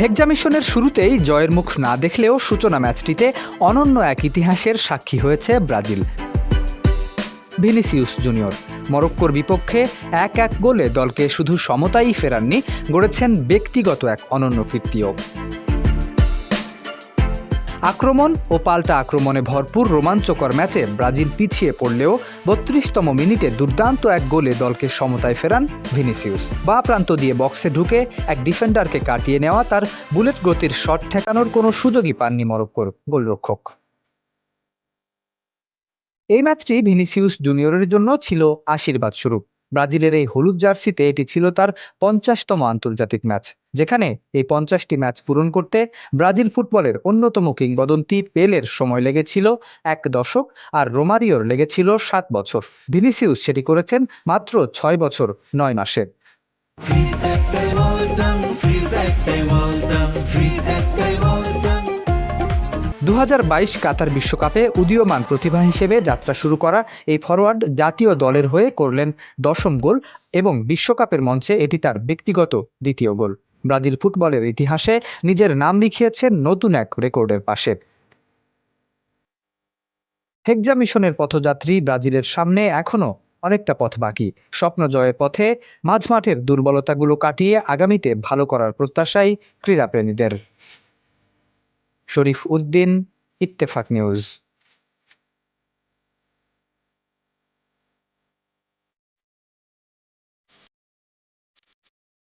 হেক্সামিশনের শুরুতেই জয়ের মুখ না দেখলেও সূচনা ম্যাচটিতে অনন্য এক ইতিহাসের সাক্ষী হয়েছে ব্রাজিল। ভিনিসিয়াস জুনিয়র মরক্কোর বিপক্ষে 1-1 গোলে দলকে শুধু সমতাই ফেরাননি, গড়েছেন ব্যক্তিগত এক অনন্য কীর্তিও। আক্রমণ ও পাল্টা আক্রমণে ভরপুর রোমাঞ্চকর ম্যাচে ব্রাজিল পিছিয়ে পড়লেও 32তম মিনিটে দুর্দান্ত এক গোলে দলকে সমতায় ফেরান ভিনিসিয়াস। বাঁ প্রান্ত দিয়ে বক্সে ঢুকে এক ডিফেন্ডারকে কাটিয়ে নেওয়া তার বুলেট গতির শট ঠেকানোর কোনো সুযোগই পাননি মরক্কোর গোলরক্ষক। এই ম্যাচটি ভিনিসিয়াস জুনিয়রের জন্য ছিল আশীর্বাদ স্বরূপ। ব্রাজিলের এই হলুদ জার্সিতে এটি ছিল তার 50তম আন্তর্জাতিক ম্যাচ, যেখানে এই 50টি ম্যাচ পূরণ করতে ব্রাজিল ফুটবলের অন্যতম কিংবদন্তি পেলের সময় লেগেছিল 1 দশক, আর রোমারিওর লেগেছিল 7 বছর। ভিনিসিয়াস সেটি করেছেন মাত্র 6 বছর 9 মাসে। 2022 কাতার বিশ্বকাপে উদীয়মান প্রতিভা হিসেবে যাত্রা শুরু করা এই ফরোয়ার্ড জাতীয় দলের হয়ে করলেন 10ম গোল এবং বিশ্বকাপের মঞ্চে এটি তার ব্যক্তিগত দ্বিতীয় গোল। ব্রাজিল ফুটবলের ইতিহাসে নিজের নাম লিখিয়েছেন নতুন এক রেকর্ডের পাশে। হেক্সামিশনের পথযাত্রী ব্রাজিলের সামনে এখনো অনেকটা পথ বাকি। স্বপ্ন জয়ের পথে মাঝমাঠের দুর্বলতাগুলো কাটিয়ে আগামীতে ভালো করার প্রত্যাশাই ক্রীড়াপ্রেমীদের। শরীফ উদ্দিন, ইত্তেফাক নিউজ।